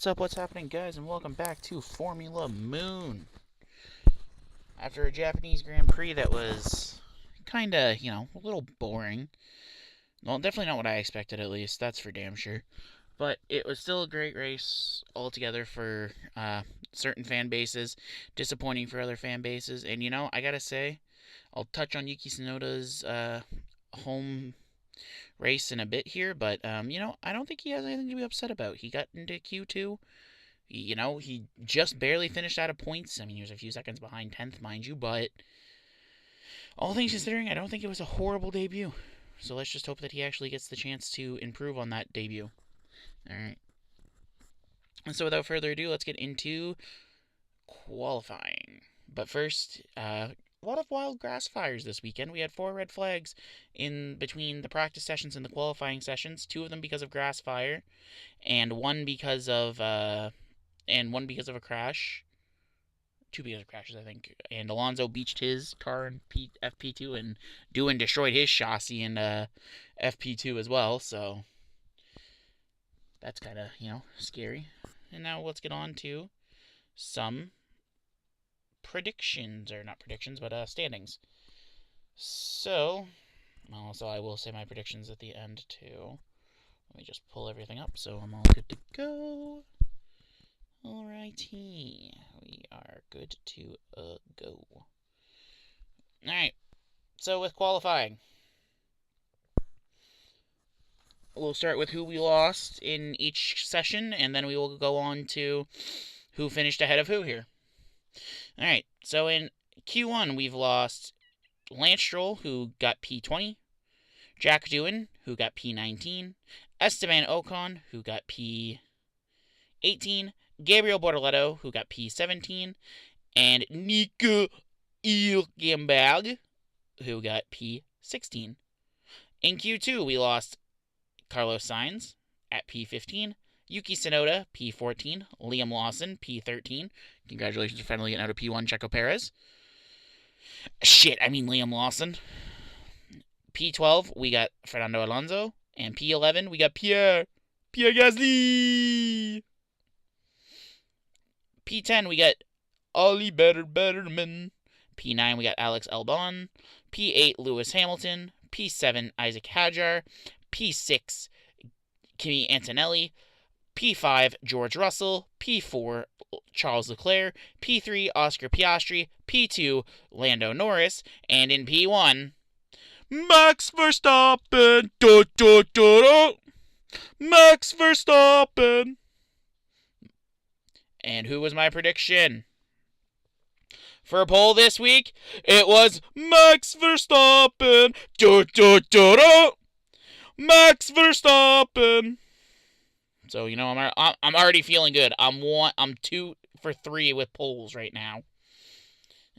What's up, what's happening, guys, and welcome back to Formula Moon. After a Japanese Grand Prix that was kinda, a little boring. Well, definitely not what I expected, at least, that's for damn sure. But it was still a great race altogether for certain fan bases, disappointing for other fan bases, and I gotta say, I'll touch on Yuki Tsunoda's home race in a bit here, but, I don't think he has anything to be upset about. He got into Q2. He just barely finished out of points. I mean, he was a few seconds behind 10th, mind you, but all things considering, I don't think it was a horrible debut. So let's just hope that he actually gets the chance to improve on that debut. Alright. And so without further ado, let's get into qualifying. But first, a lot of wild grass fires this weekend. We had 4 red flags in between the practice sessions and the qualifying sessions. 2 of them because of grass fire, and one because of a crash. 2 because of crashes, I think. And Alonso beached his car in FP2 and destroyed his chassis in FP2 as well, so that's kind of, scary. And now let's get on to some predictions, or not predictions, but standings. So, also I will say my predictions at the end too. Let me just pull everything up so I'm all good to go. Alrighty, we are good to go. Alright, so with qualifying, we'll start with who we lost in each session, and then we will go on to who finished ahead of who here. Alright, so in Q1, we've lost Lance Stroll, who got P20, Jack Doohan, who got P19, Esteban Ocon, who got P18, Gabriel Bortoleto, who got P17, and Nico Hülkenberg, who got P16. In Q2, we lost Carlos Sainz at P15, Yuki Tsunoda, P14, Liam Lawson, P13. Congratulations for finally getting out of P1, Checo Perez. Liam Lawson. P12, we got Fernando Alonso, and P11, we got Pierre Gasly. P10, we got Ollie Betterman. P9, we got Alex Albon. P8, Lewis Hamilton. P7, Isaac Hadjar. P6, Kimi Antonelli. P5, George Russell. P4, Charles Leclerc. P3, Oscar Piastri. P2, Lando Norris. And in P1, Max Verstappen. Max Verstappen. And who was my prediction? For a poll this week, it was Max Verstappen. Max Verstappen. So, I'm already feeling good. I'm 2 for 3 with polls right now.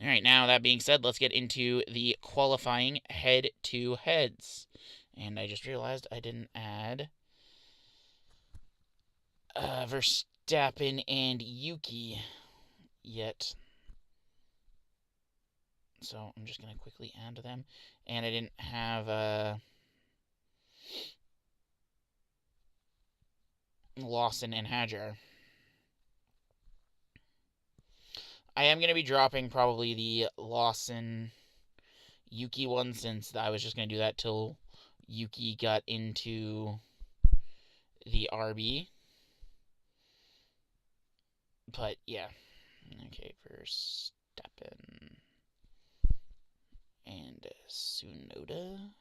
Alright, now that being said, let's get into the qualifying head-to-heads. And I just realized I didn't add Verstappen and Yuki yet. So I'm just going to quickly add them. And I didn't have Lawson and Hadjar. I am going to be dropping probably the Lawson-Yuki one, since I was just going to do that till Yuki got into the RB. But, yeah. Okay, Verstappen and Tsunoda.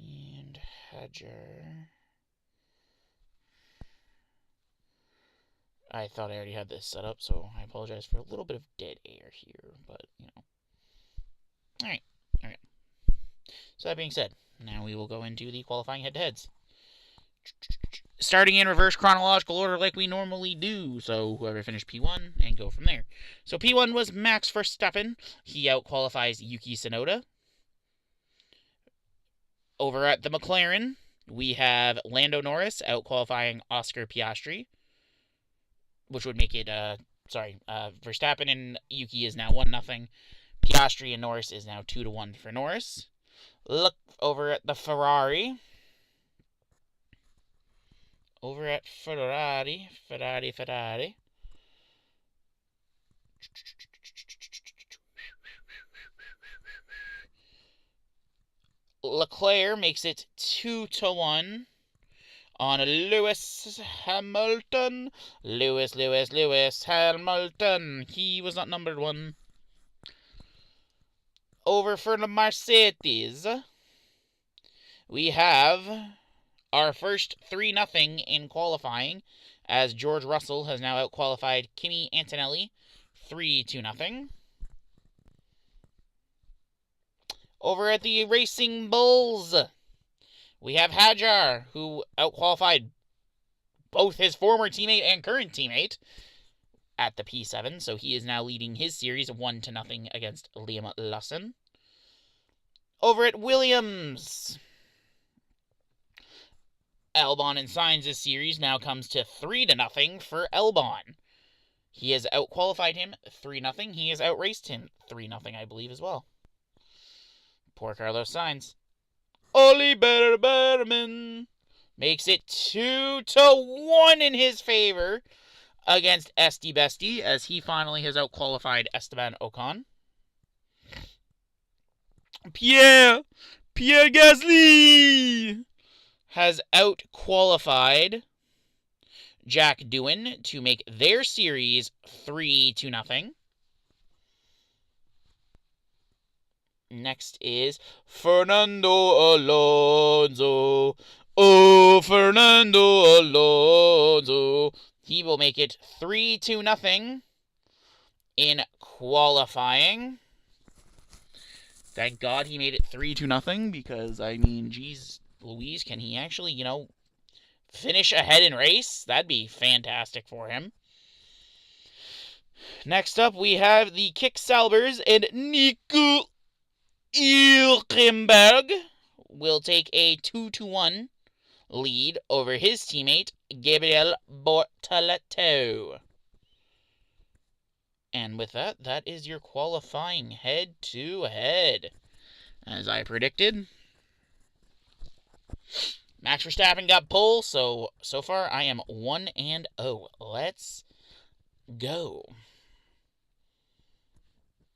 And Hadjar. I thought I already had this set up, so I apologize for a little bit of dead air here, but, Alright. So that being said, now we will go into the qualifying head-to-heads. Starting in reverse chronological order like we normally do, so whoever finished P1, and go from there. So P1 was Max Verstappen. He outqualifies Yuki Tsunoda. Over at the McLaren, we have Lando Norris outqualifying Oscar Piastri, which would make it, Verstappen and Yuki is now 1-0. Piastri and Norris is now 2-1 for Norris. Look over at the Ferrari. over at Ferrari. Leclerc makes it 2-1 on Lewis Hamilton. Lewis Hamilton. He was not numbered 1. Over for the Mercedes, we have our first 3-0 in qualifying, as George Russell has now outqualified Kimi Antonelli 3-0. Over at the Racing Bulls, we have Hadjar, who outqualified both his former teammate and current teammate at the P7, so he is now leading his series 1-0 against Liam Lawson. Over at Williams, Albon and Sainz' series now comes to 3-0 for Albon. He has outqualified him 3-0. He has outraced him 3-0, I believe, as well. Poor Carlos Sainz. Oli Betterman makes it 2-1 in his favor against Esti Bestie, as he finally has outqualified Esteban Ocon. Pierre Gasly has outqualified Jack Doohan to make their series 3-0. Next is Fernando Alonso. Oh, Fernando Alonso. He will make it 3-0 in qualifying. Thank God he made it 3-0, because, I mean, geez Louise, can he actually, finish ahead in race? That'd be fantastic for him. Next up, we have the Kick-Salbers, and Nico Hülkenberg will take a 2-1 lead over his teammate, Gabriel Bortoleto. And with that, that is your qualifying head-to-head. As I predicted, Max Verstappen got pole, so far I am 1-0. Let's go.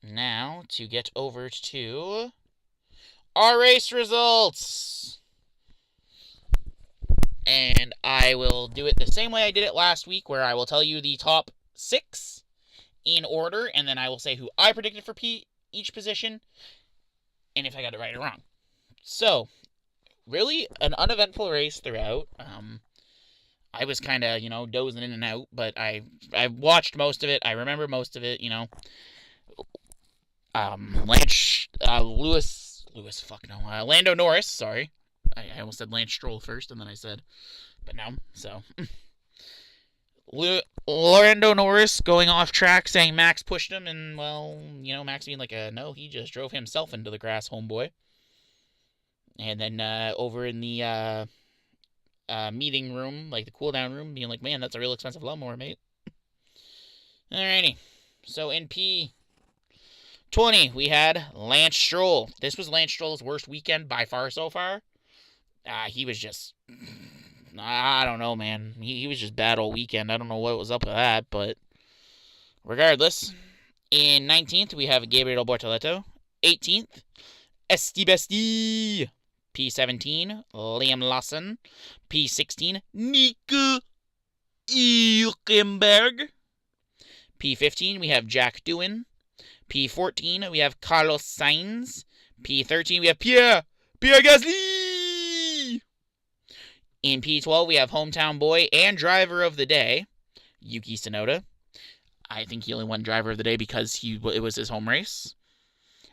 Now, to get over to our race results. And I will do it the same way I did it last week, where I will tell you the top 6 in order, and then I will say who I predicted for each position, and if I got it right or wrong. So, really, an uneventful race throughout. I was kind of, dozing in and out, but I watched most of it. I remember most of it, Lando Norris, sorry. I almost said Lance Stroll first, and then I said, but no, so. Lando Norris going off track, saying Max pushed him, and, well, Max being like, no, he just drove himself into the grass, homeboy. And then over in the meeting room, like the cool-down room, being like, man, that's a real expensive lawnmower, mate. Alrighty, so in P20, we had Lance Stroll. This was Lance Stroll's worst weekend by far so far. He was just, I don't know, man. He was just bad all weekend. I don't know what was up with that, but regardless, in 19th, we have Gabriel Bortoleto. 18th, Esti Bestie. P17, Liam Lawson. P16, Nico Hülkenberg. P15, we have Jack Doohan. P14, we have Carlos Sainz. P13, we have Pierre Gasly. In P12, we have hometown boy and driver of the day, Yuki Tsunoda. I think he only won driver of the day because it was his home race.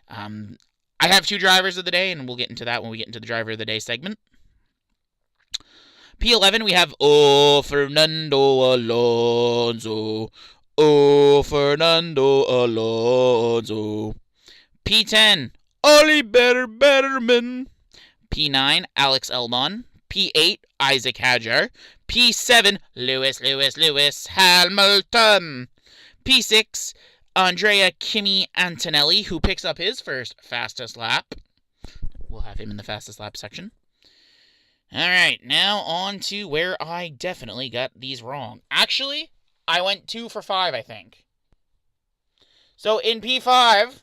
I have 2 drivers of the day, and we'll get into that when we get into the driver of the day segment. P11, we have Fernando Alonso. Fernando Alonso. P10, Oli Betterman. P9, Alex Albon. P8, Isaac Hadjar. P7, Lewis Hamilton. P6, Andrea Kimi Antonelli, who picks up his first fastest lap. We'll have him in the fastest lap section. Alright, now on to where I definitely got these wrong. Actually, I went 2 for 5, I think. So in P5,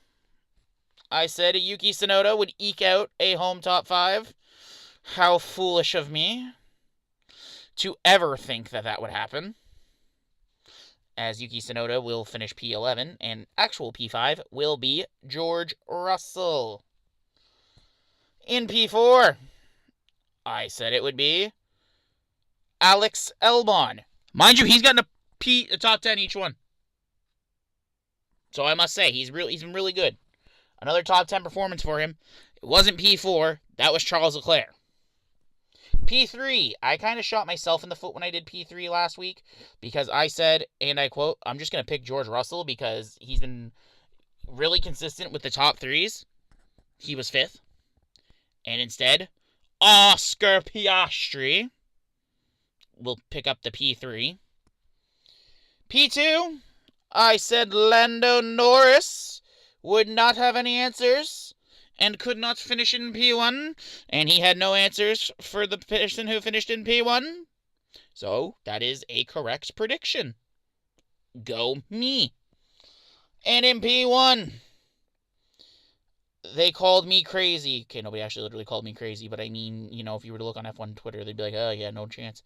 I said Yuki Tsunoda would eke out a home top 5. How foolish of me to ever think that that would happen, as Yuki Tsunoda will finish P11, and actual P5 will be George Russell. In P4, I said it would be Alex Albon. Mind you, he's gotten a top 10 each one. So I must say, he's been really good. Another top 10 performance for him. It wasn't P4, that was Charles Leclerc. P3, I kind of shot myself in the foot when I did P3 last week because I said, and I quote, I'm just going to pick George Russell because he's been really consistent with the top 3s. He was 5th. And instead, Oscar Piastri will pick up the P3. P2, I said Lando Norris would not have any answers and could not finish in P1, and he had no answers for the person who finished in P1. So, that is a correct prediction. Go me. And in P1, they called me crazy. Okay, nobody actually literally called me crazy, but I mean, you know, if you were to look on F1 Twitter, they'd be like, oh, yeah, no chance.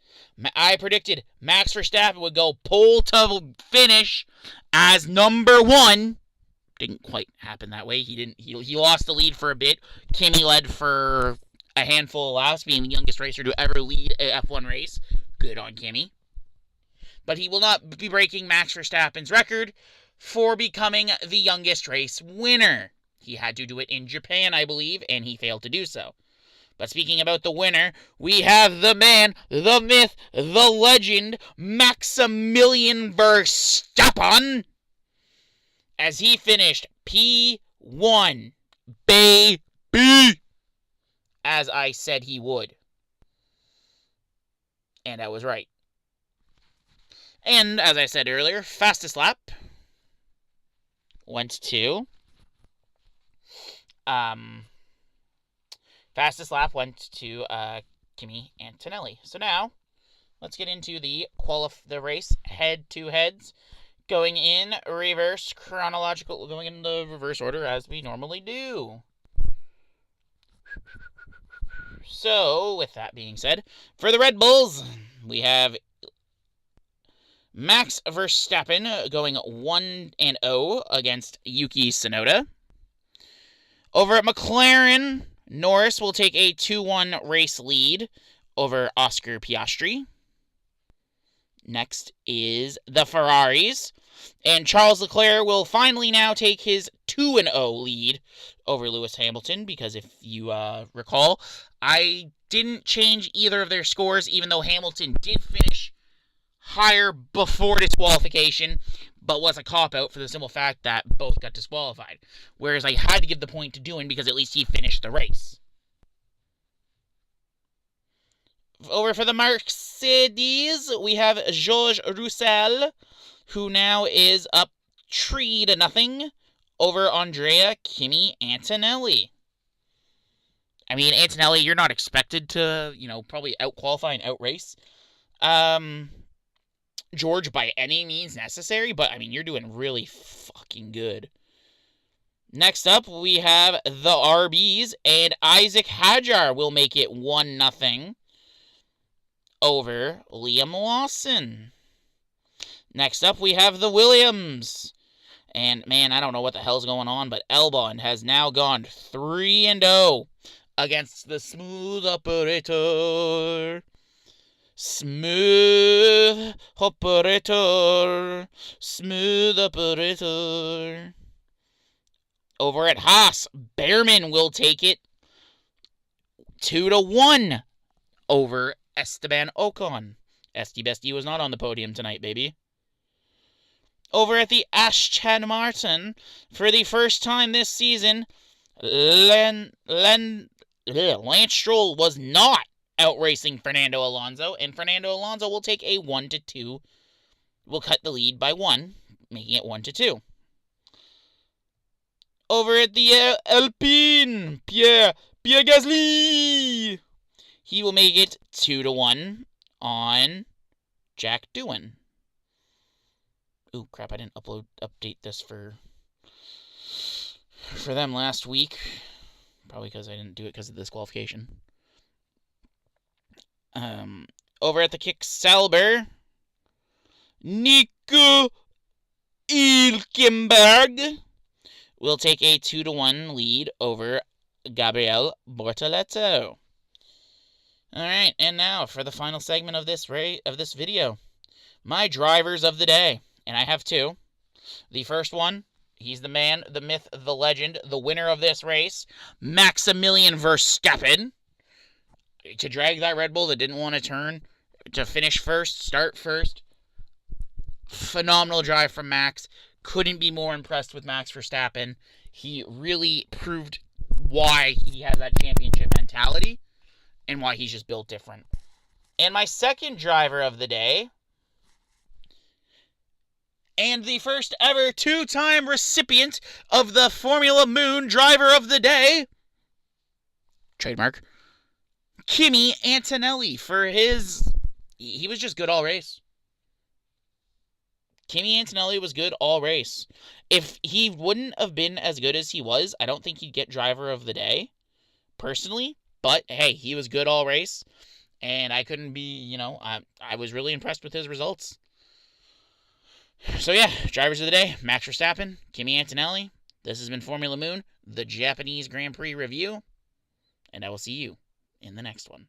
I predicted Max Verstappen would go pole to finish as number 1. Didn't quite happen that way. He lost the lead for a bit. Kimi led for a handful of laps, being the youngest racer to ever lead a F1 race. Good on Kimi. But he will not be breaking Max Verstappen's record for becoming the youngest race winner. He had to do it in Japan, I believe, and he failed to do so. But speaking about the winner, we have the man, the myth, the legend, Maximilian Verstappen, as he finished P1, baby, as I said he would. And I was right. And, as I said earlier, fastest lap went to... Kimi Antonelli. So now, let's get into the race head-to-heads. Going in reverse order as we normally do. So, with that being said, for the Red Bulls, we have Max Verstappen going 1-0 against Yuki Tsunoda. Over at McLaren, Norris will take a 2-1 race lead over Oscar Piastri. Next is the Ferraris. And Charles Leclerc will finally now take his 2-0 lead over Lewis Hamilton, because if you recall, I didn't change either of their scores, even though Hamilton did finish higher before disqualification, but was a cop-out for the simple fact that both got disqualified. Whereas I had to give the point to Doohan because at least he finished the race. Over for the Mercedes, we have Georges Roussel, who now is up 3-0 over Andrea Kimi Antonelli. I mean, Antonelli, you're not expected to, probably out-qualify and out-race George by any means necessary, but, I mean, you're doing really fucking good. Next up, we have the RBs, and Isaac Hadjar will make it 1-0 over Liam Lawson. Next up, we have the Williams. And, man, I don't know what the hell's going on, but Albon has now gone 3-0 against the smooth operator. Smooth operator. Smooth operator. Over at Haas, Behrman will take it 2-1 over Esteban Ocon. Esty Bestie was not on the podium tonight, baby. Over at the Aston Martin, for the first time this season, Lance Stroll was not outracing Fernando Alonso, and Fernando Alonso will take a 1-2. Will cut the lead by 1, making it 1-2. Over at the Alpine, Pierre Gasly. he will make it 2-1 on Jack Doohan. Ooh, crap, I didn't update this for them last week. Probably because I didn't do it because of disqualification. Over at the Kick-Salber, Nico Hülkenberg will take a 2-1 lead over Gabriel Bortoleto. Alright, and now for the final segment of this video. My drivers of the day. And I have two. The first one, he's the man, the myth, the legend, the winner of this race, Maximilian Verstappen. To drag that Red Bull that didn't want to turn, to finish first, start first. Phenomenal drive from Max. Couldn't be more impressed with Max Verstappen. He really proved why he has that championship mentality and why he's just built different. And my second driver of the day, and the first ever two-time recipient of the Formula Moon Driver of the Day, trademark, Kimi Antonelli, for he was just good all race. Kimi Antonelli was good all race. If he wouldn't have been as good as he was, I don't think he'd get Driver of the Day, personally. But, hey, he was good all race. And I couldn't be, I was really impressed with his results. So, yeah, Drivers of the Day, Max Verstappen, Kimi Antonelli. This has been Formula Moon, the Japanese Grand Prix review. And I will see you in the next one.